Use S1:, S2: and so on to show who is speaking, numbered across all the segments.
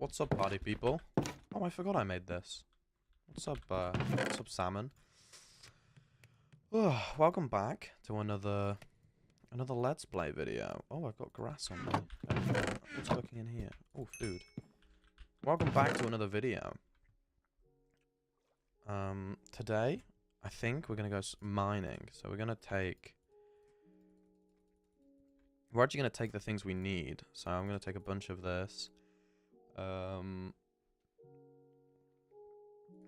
S1: What's up, party people? Oh, I forgot I made this. What's up, salmon? Welcome back to another Let's Play video. Oh, I've got grass on me. What's cooking in here? Oh, food. Welcome back to another video. Today, I think we're gonna go mining. So we're actually gonna take the things we need. So I'm gonna take a bunch of this.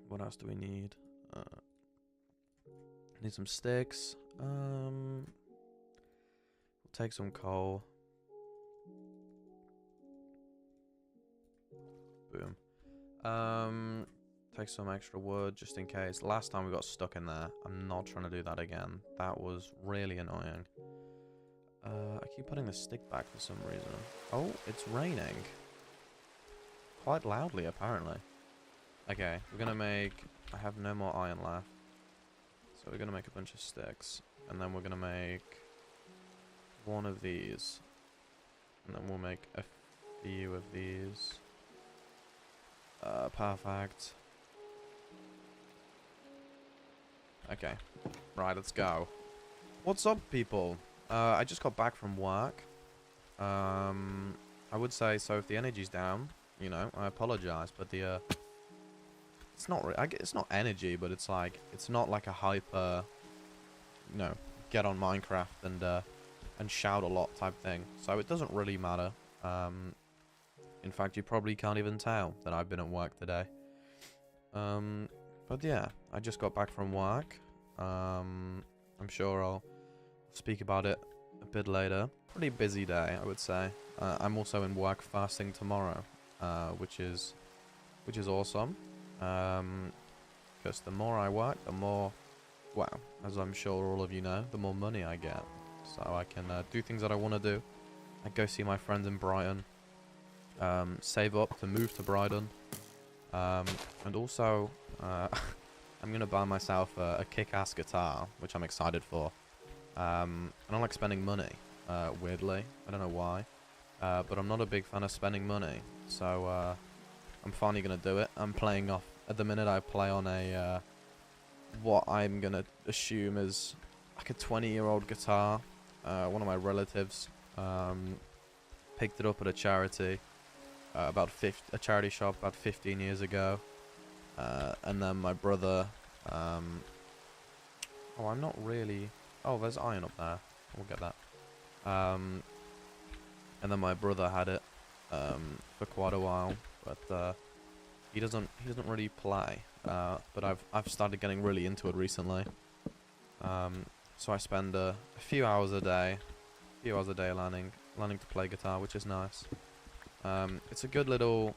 S1: What else do we need? Need some sticks. We'll take some coal. Boom. Take some extra wood just in case. Last time we got stuck in there. I'm not trying to do that again. That was really annoying. I keep putting the stick back for some reason. Oh, it's raining. Quite loudly, apparently. Okay, we're gonna make... I have no more iron left. So we're gonna make a bunch of sticks. And then we're gonna make one of these. And then we'll make a few of these. Perfect. Okay. Right, let's go. What's up, people? I just got back from work. I would say, so if the energy's down, you know, I apologize, but the, it's not it's not energy, but it's like, it's not like a hyper, you know, get on Minecraft and shout a lot type thing. So it doesn't really matter. In fact, you probably can't even tell that I've been at work today. But yeah, I just got back from work. I'm sure I'll speak about it a bit later. Pretty busy day, I would say. I'm also in work fasting tomorrow, which is awesome. Because the more I work, the more, well, as I'm sure all of you know, the more money I get. So I can do things that I want to do. I go see my friends in Brighton. Save up to move to Brighton. And also, I'm going to buy myself a kick-ass guitar, which I'm excited for. I don't like spending money, weirdly. I don't know why. But I'm not a big fan of spending money. So, I'm finally going to do it. I'm playing off... At the minute, I play on a... what I'm going to assume is like a 20-year-old guitar. One of my relatives picked it up at a charity. A charity shop about 15 years ago. And then my brother... oh, I'm not really... Oh, there's iron up there. We'll get that. And then my brother had it for quite a while, but he doesn't really play. But I've started getting really into it recently. So I spend a few hours a day learning to play guitar, which is nice. It's a good little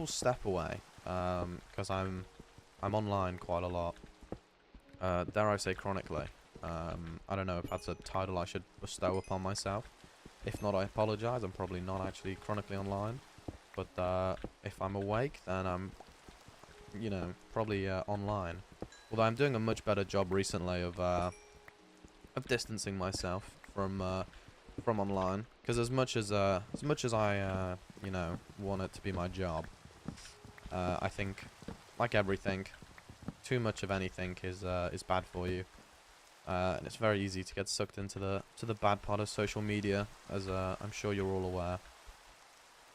S1: step away, because I'm online quite a lot. Dare I say chronically. I don't know if that's a title I should bestow upon myself. If not, I apologize. I'm probably not actually chronically online. But if I'm awake, then I'm, you know, probably online. Although I'm doing a much better job recently of distancing myself from online. Because as much as I you know, want it to be my job, I think, like everything, too much of anything is bad for you. And it's very easy to get sucked into the bad part of social media, as I'm sure you're all aware.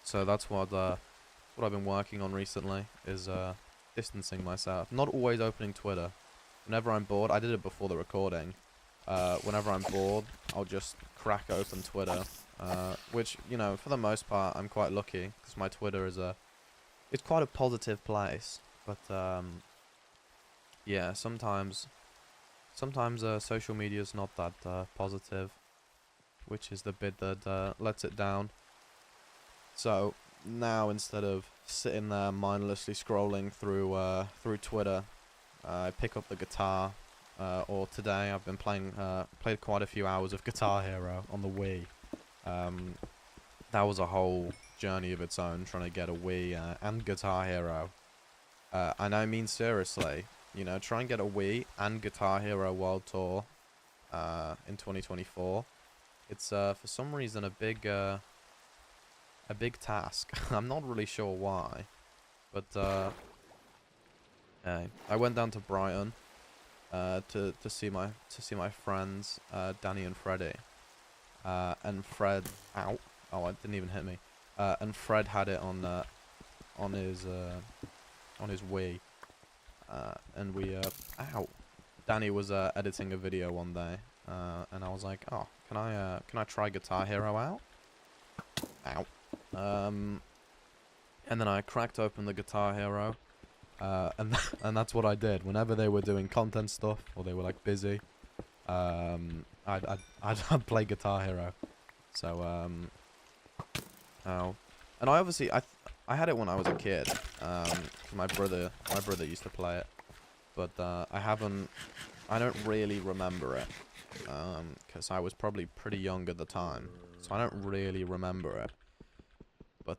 S1: So that's what I've been working on recently, is distancing myself. Not always opening Twitter. Whenever I'm bored, I did it before the recording. Whenever I'm bored, I'll just crack open Twitter, which, you know, for the most part, I'm quite lucky, because my Twitter is it's quite a positive place. But yeah, sometimes social media is not that positive, which is the bit that lets it down. So now, instead of sitting there mindlessly scrolling through Twitter, I pick up the guitar. Or today I've been played quite a few hours of Guitar Hero on the Wii. That was a whole journey of its own, trying to get a Wii and Guitar Hero. And I mean seriously. You know, try and get a Wii and Guitar Hero World Tour in 2024. It's for some reason a a big task. I'm not really sure why, but I went down to Brighton to see my friends Danny and Freddie. And Fred, ow, oh, it didn't even hit me. And Fred had it on his Wii, and we ow. Danny was editing a video one day, and I was like, oh, can I try Guitar Hero out? Ow. And then I cracked open the Guitar Hero, and that's what I did. Whenever they were doing content stuff or they were like busy, I'd play Guitar Hero. So oh, and I obviously I had it when I was a kid. My brother used to play it, but I don't really remember it, because I was probably pretty young at the time, so I don't really remember it. But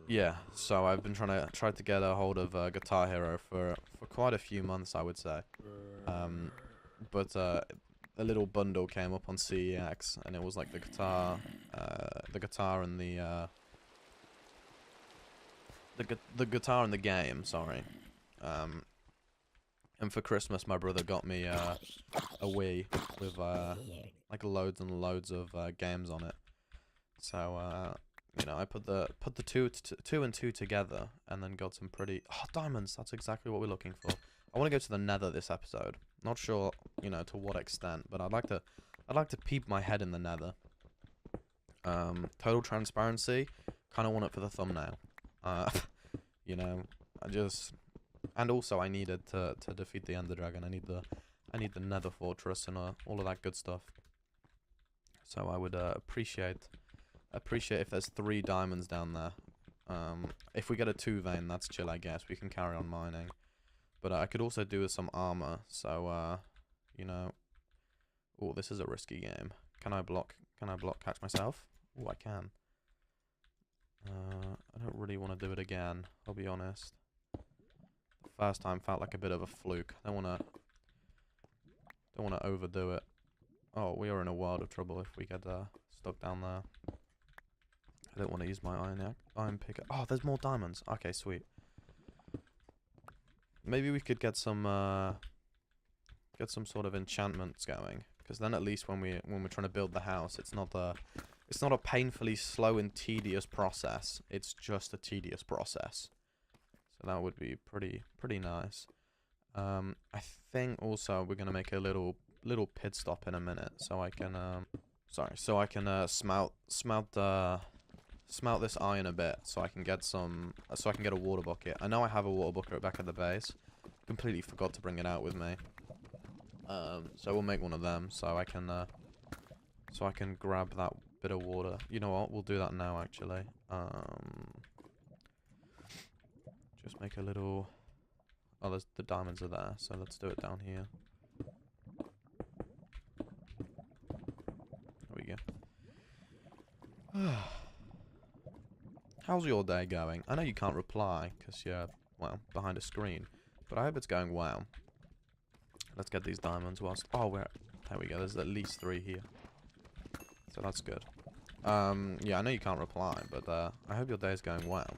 S1: yeah, so I've been trying to get a hold of Guitar Hero for quite a few months, I would say. But a little bundle came up on CEX, and it was like the guitar and the guitar and the game. Sorry. And for Christmas, my brother got me a Wii with like loads and loads of games on it. So you know, I put the two and two together, and then got some pretty diamonds. That's exactly what we're looking for. I want to go to the Nether this episode. Not sure, you know, to what extent, but I'd like to peep my head in the Nether. Total transparency. Kind of want it for the thumbnail. You know, and also I needed to defeat the Ender Dragon. I need the Nether Fortress and all of that good stuff. So I would appreciate if there's 3 diamonds down there. If we get a 2 vein, that's chill, I guess. We can carry on mining. But I could also do with some armor. So you know, oh, this is a risky game. Can I block catch myself? Oh, I can. I don't really want to do it again, I'll be honest. The first time felt like a bit of a fluke. Don't want to overdo it. Oh, we are in a world of trouble if we get stuck down there. I don't want to use my iron picker. Oh, there's more diamonds. Okay, sweet. Maybe we could get some sort of enchantments going, because then at least when we're trying to build the house, it's not a painfully slow and tedious process. It's just a tedious process. So that would be pretty nice. I think also we're gonna make a little pit stop in a minute, so I can smelt this iron a bit, so I can get a water bucket. I know I have a water bucket back at the base. Completely forgot to bring it out with me. So we'll make one of them, so I can grab that bit of water. You know what? We'll do that now, actually. Just make a little. Oh, the diamonds are there, so let's do it down here. There we go. How's your day going? I know you can't reply because you're, well, behind a screen, but I hope it's going well. Let's get these diamonds whilst... Oh, there we go. There's at least 3 here. So that's good. Yeah, I know you can't reply, but I hope your day is going well.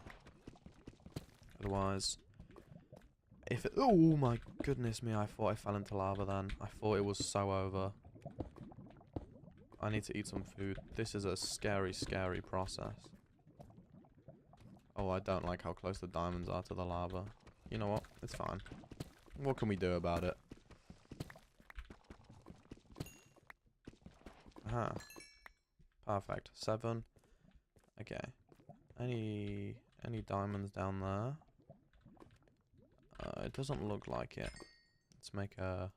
S1: Otherwise... Oh my goodness me, I thought I fell into lava then. I thought it was so over. I need to eat some food. This is a scary, scary process. Oh, I don't like how close the diamonds are to the lava. You know what? It's fine. What can we do about it? Aha. Perfect. 7. Okay. Any diamonds down there? It doesn't look like it. Let's make a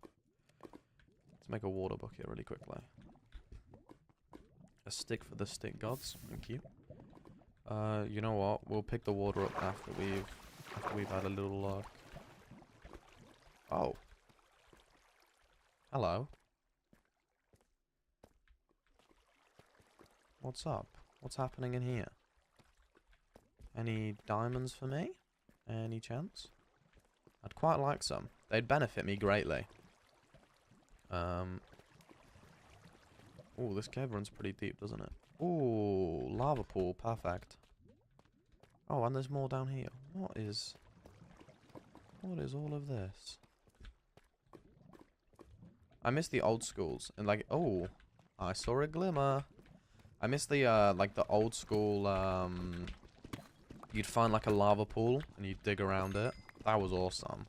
S1: water bucket really quickly. A stick for the stick gods. Thank you. You know what? We'll pick the water up after we've had a little look. Oh. Hello. What's up? What's happening in here? Any diamonds for me? Any chance? I'd quite like some. They'd benefit me greatly. Oh, this cave runs pretty deep, doesn't it? Ooh, lava pool, perfect. Oh, and there's more down here. What is all of this? I miss the old schools and like, oh, I saw a glimmer. I miss the like the old school you'd find like a lava pool and you'd dig around it. That was awesome.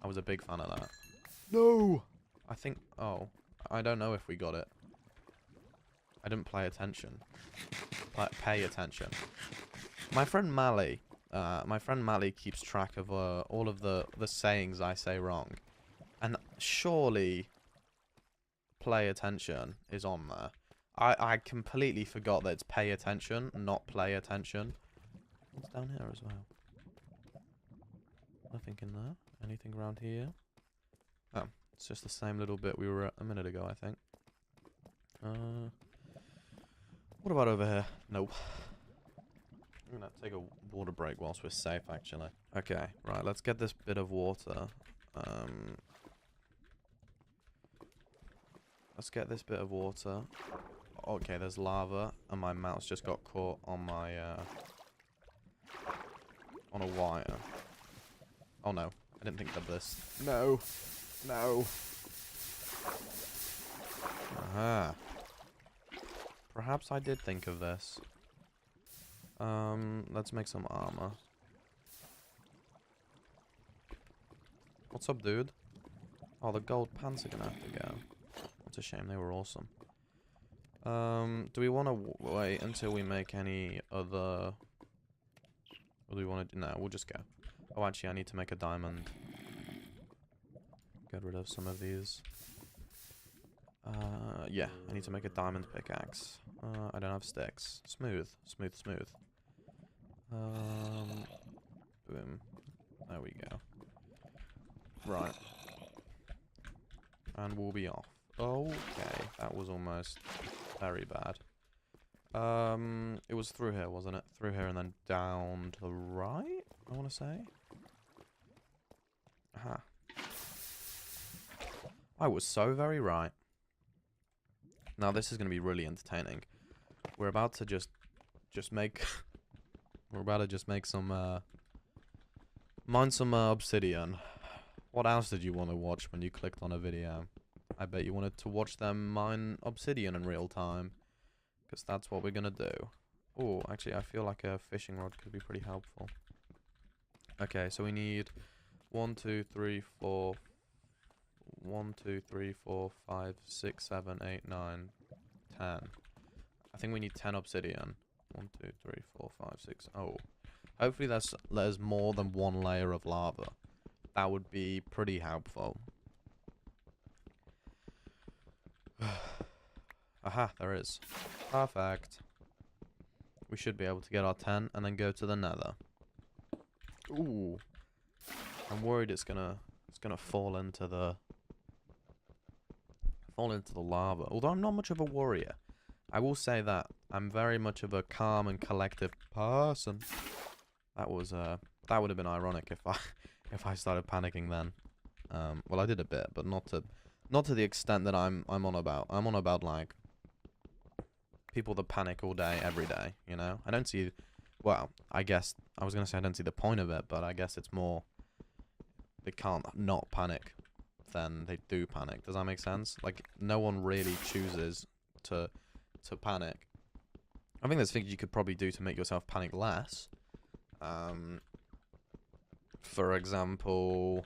S1: I was a big fan of that. No! I think, oh, I don't know if we got it. I didn't pay attention. Pay attention. My friend Mally keeps track of all of the sayings I say wrong. And surely play attention is on there. I completely forgot that it's pay attention, not play attention. What's down here as well? Nothing in there. Anything around here? Oh, it's just the same little bit we were at a minute ago, I think. What about over here? Nope. I'm gonna take a water break whilst we're safe, actually. Okay, right, let's get this bit of water. Let's get this bit of water. Okay, there's lava, and my mouse just got caught on my, on a wire. Oh no, I didn't think of this. No! No! Aha. Perhaps I did think of this. Let's make some armor. What's up, dude? Oh, the gold pants are gonna have to go. It's a shame, they were awesome. Do we want to wait until we make any other... Or do we want to... No, we'll just go. Oh, actually, I need to make a diamond. Get rid of some of these. Yeah, I need to make a diamond pickaxe. I don't have sticks. Smooth. Smooth, smooth. Boom. There we go. Right. And we'll be off. Okay, that was almost very bad. It was through here, wasn't it? Through here and then down to the right, I want to say. Aha. I was so very right. Now this is going to be really entertaining. We're about to just make... We're about to just make some, mine some, obsidian. What else did you want to watch when you clicked on a video? I bet you wanted to watch them mine obsidian in real time. Because that's what we're going to do. Oh, actually, I feel like a fishing rod could be pretty helpful. Okay, so we need 1, 2, 3, 4... 1, 2, 3, 4, 5, 6, 7, 8, 9, 10. I think we need 10 obsidian. 1, 2, 3, 4, 5, 6. Oh. Hopefully there's more than one layer of lava. That would be pretty helpful. Aha, there is. Perfect. We should be able to get our 10 and then go to the nether. Ooh. I'm worried it's gonna fall into the lava. Although I'm not much of a warrior. I will say that I'm very much of a calm and collective person. That was that would have been ironic if I started panicking then. Well, I did a bit, but not to the extent that I'm on about. I'm on about like people that panic all day, every day. You know, I don't see. Well, I guess I was gonna say I don't see the point of it, but I guess it's more they can't not panic than they do panic. Does that make sense? Like no one really chooses to panic. I think there's things you could probably do to make yourself panic less. For example,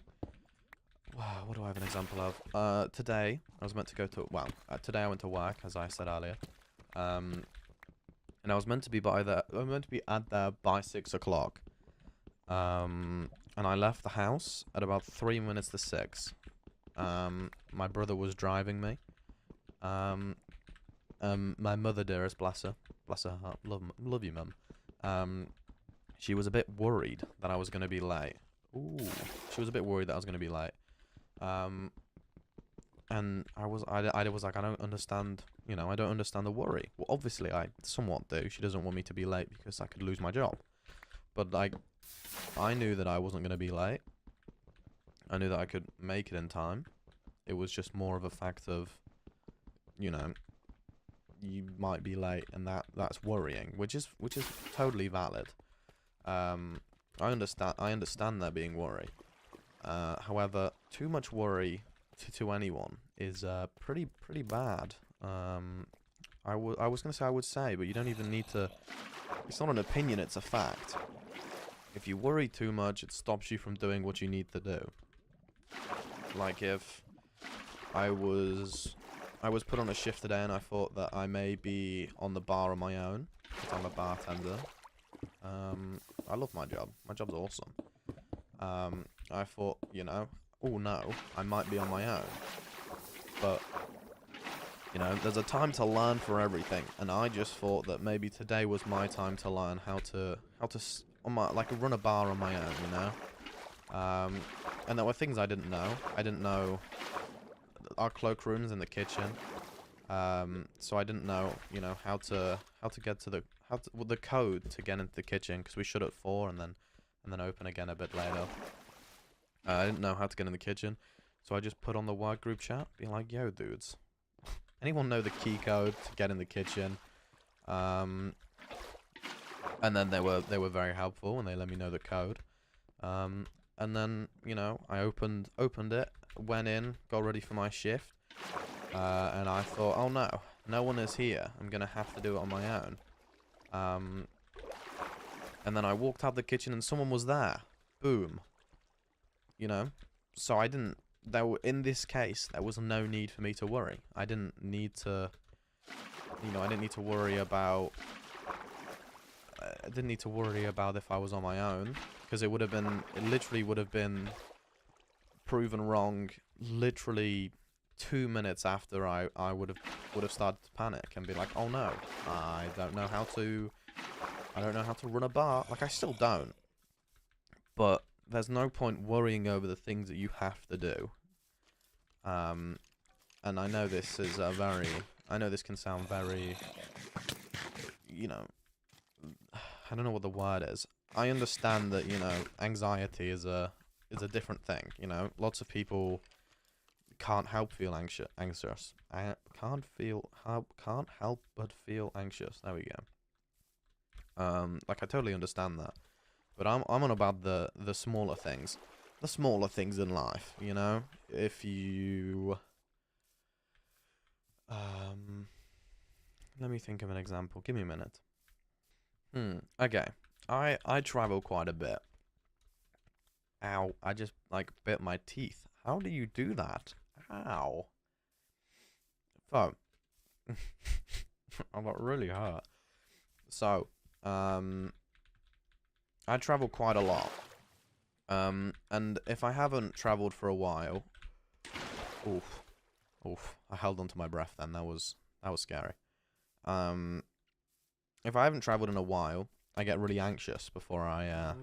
S1: what do I have an example of? Today I was meant to go to today I went to work, as I said earlier. And I was meant to be at there by 6 o'clock. And I left the house at about 3 minutes to 6. My brother was driving me. My mother dearest, bless her heart, love you, mum. She was a bit worried that I was going to be late. Ooh, she was a bit worried that I was going to be late. And I was like, I don't understand, you know, I don't understand the worry. Well, obviously I somewhat do. She doesn't want me to be late because I could lose my job. But like, I knew that I wasn't going to be late. I knew that I could make it in time. It was just more of a fact of, you know, you might be late, and that's worrying, which is totally valid. I understand there being worry. However, too much worry to anyone is pretty bad. I was gonna say I would say, but you don't even need to. It's not an opinion; it's a fact. If you worry too much, it stops you from doing what you need to do. Like if I was put on a shift today and I thought that I may be on the bar on my own, because I'm a bartender. I love my job. My job's awesome. I thought, you know, oh no, I might be on my own. But, you know, there's a time to learn for everything, and I just thought that maybe today was my time to learn how to run a bar on my own, you know. And there were things I didn't know. I didn't know our cloakroom's in the kitchen, so I didn't know, you know, how to get to the code to get into the kitchen, because we shut at 4 and then open again a bit later. I didn't know how to get in the kitchen, so I just put on the work group chat, being like, "Yo, dudes, anyone know the key code to get in the kitchen?" And then they were very helpful, and they let me know the code. And then, you know, I opened it, went in, got ready for my shift, and I thought, oh no one is here. I'm gonna have to do it on my own. And then I walked out the kitchen, and someone was there. Boom. You know, so I didn't. In this case, there was no need for me to worry. I didn't need to. You know, I didn't need to worry about. I didn't need to worry about if I was on my own, because it literally would have been proven wrong literally 2 minutes after I would have started to panic and be like, oh no, I don't know how to run a bar. Like, I still don't, but there's no point worrying over the things that you have to do. And I know this is I know this can sound very, you know, I don't know what the word is. I understand that, you know, anxiety is a different thing. You know, lots of people can't help feel anxious. I can't help but feel anxious. There we go. Like, I totally understand that, but I'm on about the smaller things, in life. You know, if you let me think of an example. Give me a minute. Okay. I travel quite a bit. Ow, I just, like, bit my teeth. How do you do that? Ow. So, I got really hurt. So, I travel quite a lot. And if I haven't traveled for a while... Oof. I held onto my breath then. That was scary. If I haven't traveled in a while, I get really anxious before I,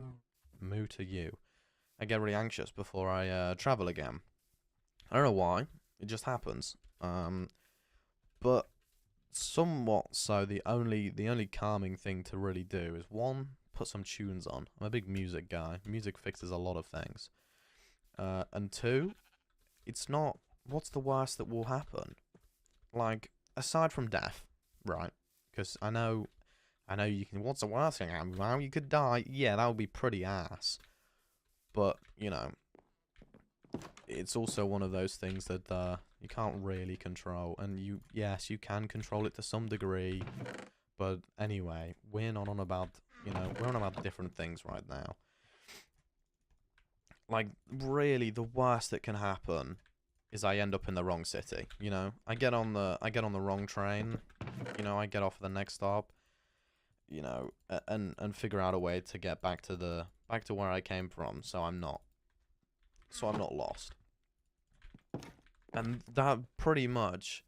S1: moo to you. I get really anxious before I, travel again. I don't know why. It just happens. But somewhat so, the only calming thing to really do is, one, put some tunes on. I'm a big music guy. Music fixes a lot of things. And two, it's not, what's the worst that will happen? Like, aside from death, right? Because I know you can, what's the worst thing happen? Well, you could die. Yeah, that would be pretty ass. But, you know, it's also one of those things that you can't really control. And yes, you can control it to some degree. But anyway, we're not on about, you know, we're on about different things right now. Like, really, the worst that can happen is I end up in the wrong city. You know, I get on the wrong train. You know, I get off at the next stop. You know, and figure out a way to get back to where I came from, so I'm not lost. And that pretty much,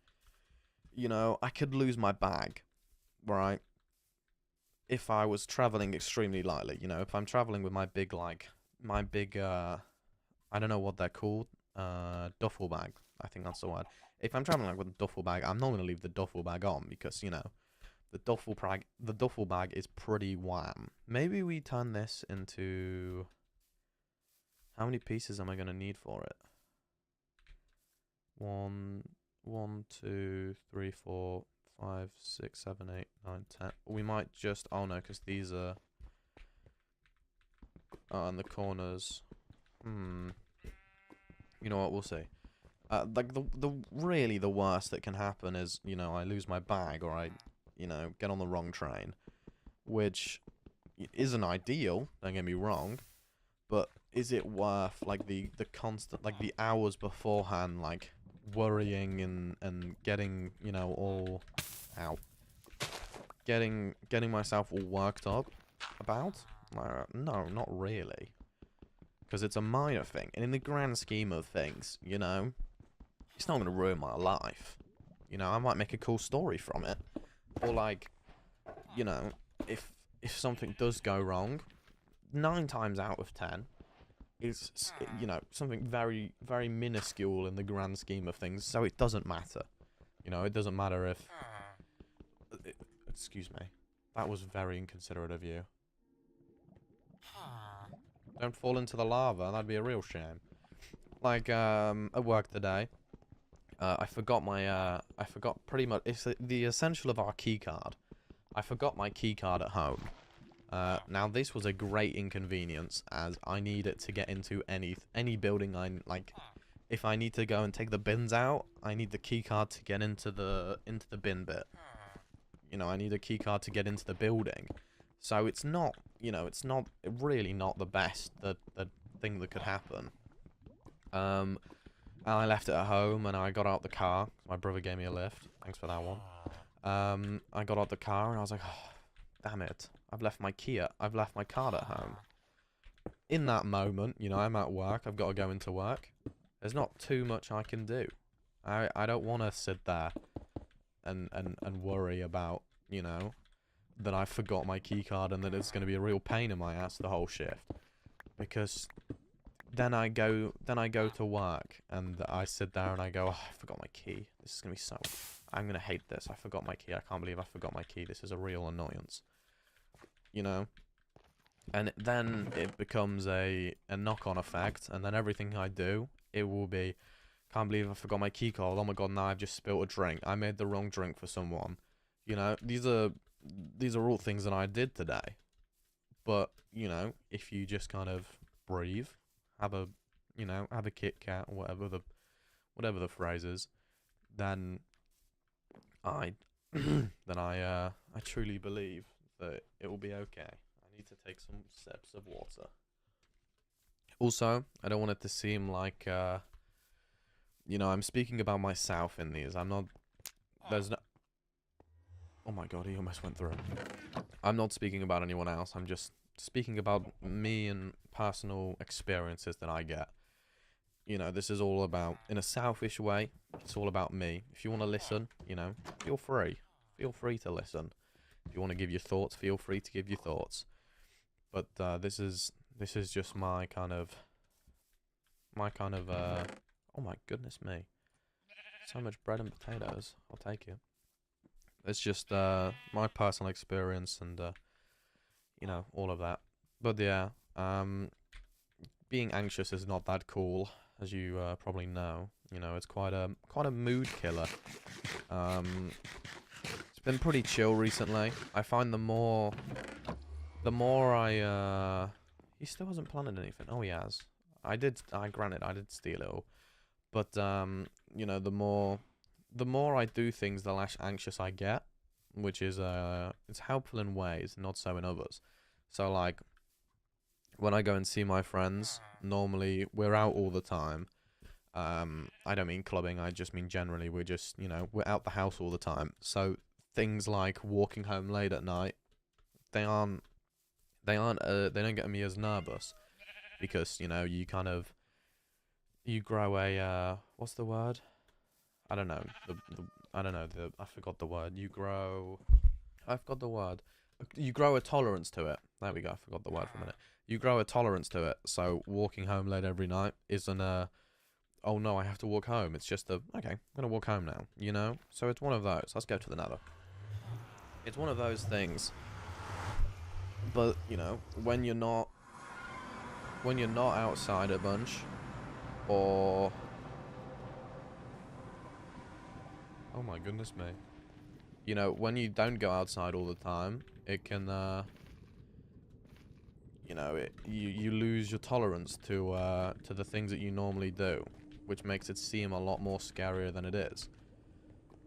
S1: you know, I could lose my bag, right? If I was traveling extremely lightly, you know, if I'm traveling with my big, I don't know what they're called, duffel bag. I think that's the word. If I'm traveling with a duffel bag, I'm not going to leave the duffel bag on, because, you know, the duffel bag is pretty wham. Maybe we turn this into... How many pieces am I going to need for it? 1, 2, 3, 4, 5, 6, 7, 8, 9, 10. We might just... Oh, no, because these are... in the corners. You know what, we'll see. Like, really the worst that can happen is, you know, I lose my bag or I, you know, get on the wrong train. Which isn't ideal, don't get me wrong. But is it worth, like, the constant, like, the hours beforehand, like, worrying and getting, you know, all... Ow. Getting myself all worked up about? No, not really. Because it's a minor thing. And in the grand scheme of things, you know, it's not going to ruin my life. You know, I might make a cool story from it. Or, like, you know, if something does go wrong, 9 times out of 10, it's, you know, something very, very minuscule in the grand scheme of things. So it doesn't matter. You know, it doesn't matter if... Excuse me. That was very inconsiderate of you. Don't fall into the lava. That'd be a real shame. Like, at work today, I forgot my, I forgot pretty much, it's the essential of our key card. I forgot my key card at home. Now this was a great inconvenience, as I need it to get into any building like, if I need to go and take the bins out, I need the key card to get into the bin bit. You know, I need a key card to get into the building. So it's not, you know, it's not really not the best the thing that could happen. And I left it at home and I got out the car. My brother gave me a lift. Thanks for that one. I got out the car and I was like, oh, damn it. I've left my card at home. In that moment, you know, I'm at work. I've got to go into work. There's not too much I can do. I don't want to sit there and worry about, you know, that I forgot my key card and that it's going to be a real pain in my ass the whole shift. Because then I go to work and I sit there and I go, oh, I forgot my key. This is going to be so... I'm going to hate this. I forgot my key. I can't believe I forgot my key. This is a real annoyance. You know? And then it becomes a knock-on effect, and then everything I do, it will be, can't believe I forgot my key card. Oh my god, now I've just spilled a drink. I made the wrong drink for someone. You know, these are all things that I did today. But, you know, if you just kind of breathe, have a Kit Kat or whatever the phrase is, then I truly believe that it will be okay. I need to take some sips of water. Also, I don't want it to seem like, you know, I'm speaking about myself in these. I'm not, there's no, oh my god, he almost went through. I'm not speaking about anyone else. I'm just speaking about me and personal experiences that I get. You know, this is all about, in a selfish way, it's all about me. If you want to listen, you know, feel free. Feel free to listen. If you want to give your thoughts, feel free to give your thoughts. But this is just my kind of, oh my goodness me. So much bread and potatoes. I'll take it. It's just my personal experience and, you know, all of that. But yeah, being anxious is not that cool, as you probably know. You know, it's quite a mood killer. It's been pretty chill recently. I find the more I he still hasn't planted anything. Oh, he has. Granted, I did steal it all. But you know, the more I do things, the less anxious I get, which is it's helpful in ways, not so in others. So like, when I go and see my friends, normally we're out all the time. I don't mean clubbing, I just mean generally we're just, you know, we're out the house all the time. So things like walking home late at night, they don't get me as nervous, because, you know, you grow a what's the word? I don't know. I forgot the word. I forgot the word. You grow a tolerance to it. There we go. I forgot the word for a minute. You grow a tolerance to it. So walking home late every night isn't oh no, I have to walk home. It's just okay, I'm gonna walk home now, you know? So it's one of those. Let's go to the nether. It's one of those things. But, you know, when you're not outside a bunch, or... Oh my goodness me. you know, when you don't go outside all the time, it can, you know, you lose your tolerance to the things that you normally do, which makes it seem a lot more scarier than it is.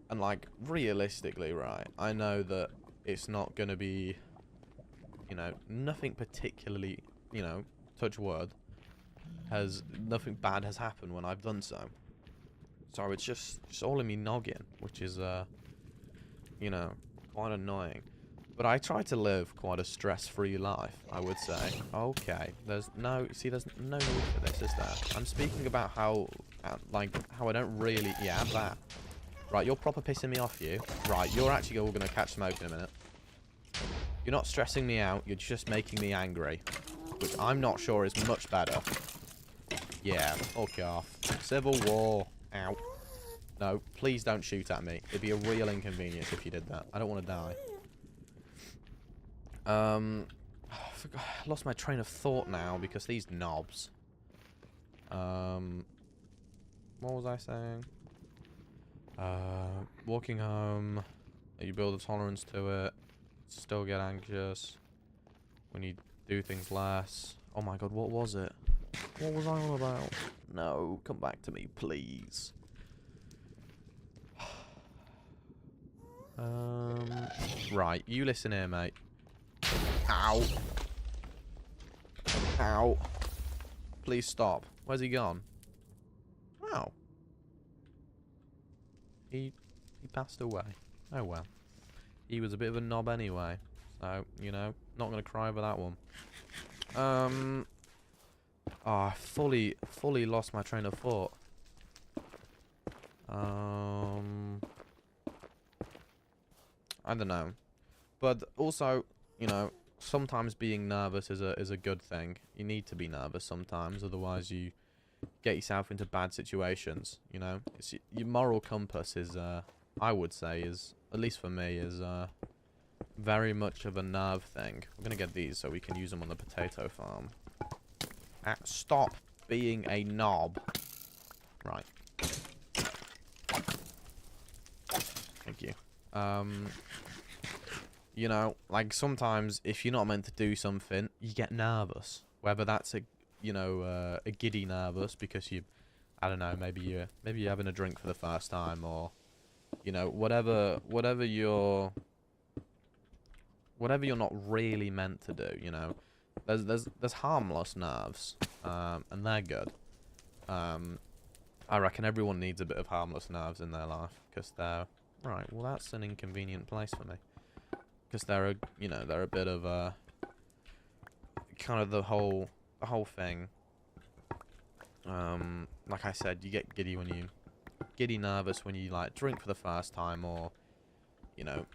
S1: And, like, realistically, right, I know that it's not going to be, you know, nothing particularly, you know, touch wood, nothing bad has happened when I've done so. So it's just all in me noggin, which is, you know, quite annoying. But I try to live quite a stress-free life, I would say. Okay, there's no need for this, is there? I'm speaking about how, like, how I don't really, yeah, that. Right, you're proper pissing me off, you. Right, you're actually all gonna catch smoke in a minute. You're not stressing me out, you're just making me angry. Which I'm not sure is much better. Yeah, fuck off. Civil war. Ow. No, please don't shoot at me. It'd be a real inconvenience if you did that. I don't want to die. I lost my train of thought now because these knobs. What was I saying? Walking home. You build a tolerance to it. Still get anxious. When you do things less. Oh my god, what was it? What was I on about? No, come back to me, please. Right, you listen here, mate. Ow. Ow. Please stop. Where's he gone? Oh. He passed away. Oh well. He was a bit of a knob anyway. So, you know, not gonna cry over that one. Oh, I fully lost my train of thought. I don't know. But also, you know, sometimes being nervous is a good thing. You need to be nervous sometimes, otherwise you get yourself into bad situations, you know. Your moral compass is, I would say, is, at least for me, is very much of a nerve thing. We're going to get these so we can use them on the potato farm. Stop being a knob. Right. Thank you. You know, like sometimes if you're not meant to do something, you get nervous. Whether that's a giddy nervous because I don't know, maybe you're having a drink for the first time, or you know, whatever you're not really meant to do. You know, there's harmless nerves, and they're good. I reckon everyone needs a bit of harmless nerves in their life because they're right. Well, that's an inconvenient place for me. Because they're a bit of a kind of the whole thing. Like I said, you get giddy nervous when you like drink for the first time, or you know,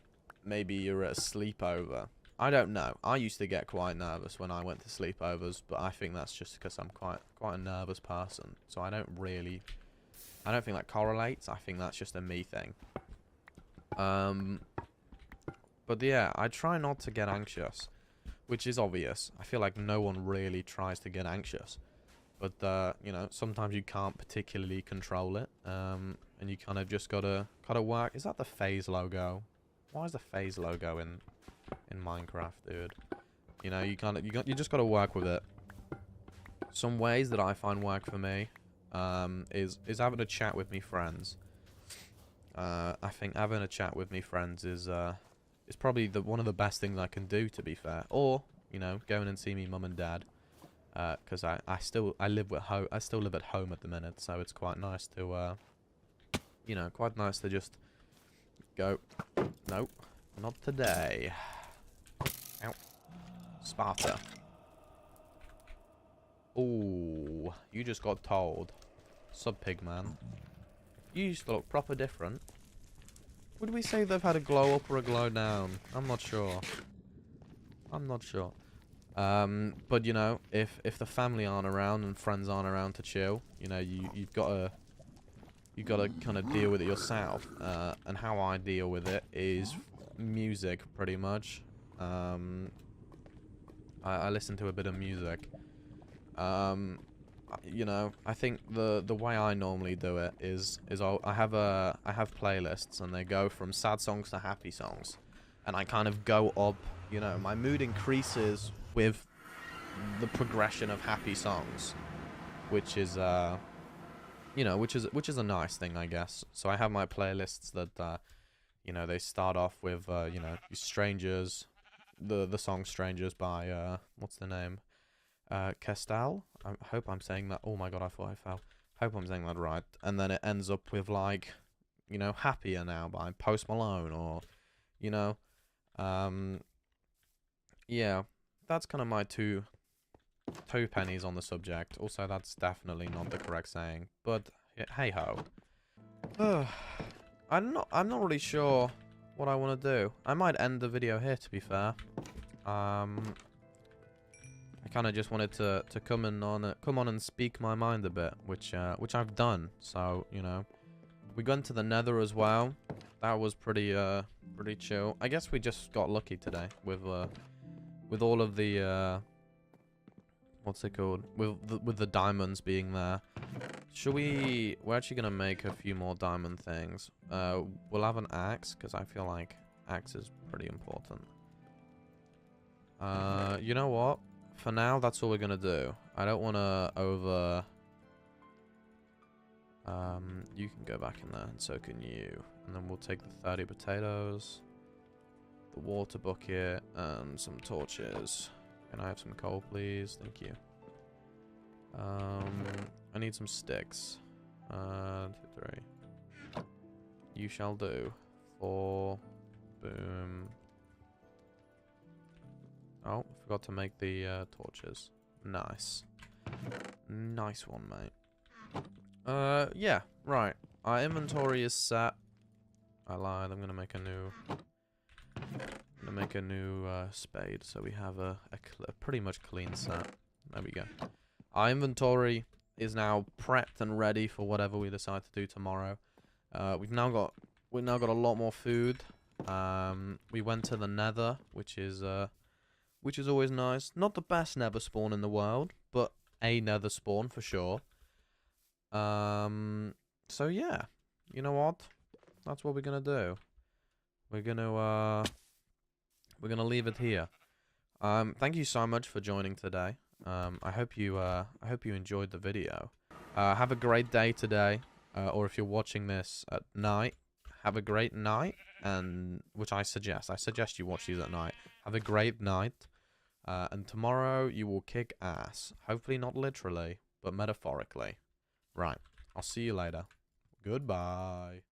S1: maybe you're at a sleepover. I don't know. I used to get quite nervous when I went to sleepovers, but I think that's just because I'm quite a nervous person. So I don't think that correlates. I think that's just a me thing. But yeah, I try not to get anxious, which is obvious. I feel like no one really tries to get anxious. But, you know, sometimes you can't particularly control it, and you kind of just gotta work. Is that the phase logo? Why is the phase logo in Minecraft, dude? You know, you just gotta work with it. Some ways that I find work for me, is having a chat with me friends. I think having a chat with me friends is probably one of the best things I can do, to be fair. Or, you know, going and see me mum and dad. Because I still live at home at the minute, so it's quite nice to, you know, quite nice to just go, nope, not today. Ow. Sparta. Ooh, you just got told. Sub Pigman. You used to look proper different. Would we say they've had a glow up or a glow down? I'm not sure. But you know, if the family aren't around and friends aren't around to chill, you know, you've got to kind of deal with it yourself. And how I deal with it is music, pretty much. I listen to a bit of music. you know, I think the way I normally do it is I have playlists, and they go from sad songs to happy songs, and I kind of go up. You know, my mood increases with the progression of happy songs, which is you know, which is a nice thing, I guess. So I have my playlists that you know, they start off with you know, Strangers, the song Strangers by what's the name? Kestal. I hope I'm saying that. Oh my god, I thought I fell. Hope I'm saying that right. And then it ends up with, like, you know, Happier Now by Post Malone, or, you know, yeah, that's kind of my two pennies on the subject. Also, that's definitely not the correct saying, but hey ho. I'm not really sure what I want to do. I might end the video here, to be fair. I kind of just wanted to come on and speak my mind a bit, which I've done. So, you know, we went to the Nether as well. That was pretty chill. I guess we just got lucky today with all of the what's it called, with the diamonds being there. Should we? We're actually gonna make a few more diamond things. We'll have an axe, because I feel like axe is pretty important. You know what? For now, that's all we're gonna do. I don't want to over... you can go back in there, and so can you. And then we'll take the 30 potatoes, the water bucket, and some torches. Can I have some coal, please? Thank you. I need some sticks. 2, 3. You shall do. 4. Boom. Oh, forgot to make the torches. Nice. Nice one, mate. Yeah, right. Our inventory is set. I lied. I'm gonna make a new spade, so we have a pretty much clean set. There we go. Our inventory is now prepped and ready for whatever we decide to do tomorrow. We've now got a lot more food. We went to the Nether, which is always nice. Not the best Nether spawn in the world, but a Nether spawn for sure. So yeah, you know what? That's what we're gonna do. We're gonna leave it here. Thank you so much for joining today. I hope you enjoyed the video. Have a great day today, or if you're watching this at night, have a great night. And which I suggest you watch these at night. Have a great night, and tomorrow you will kick ass. Hopefully not literally, but metaphorically. Right. I'll see you later. Goodbye.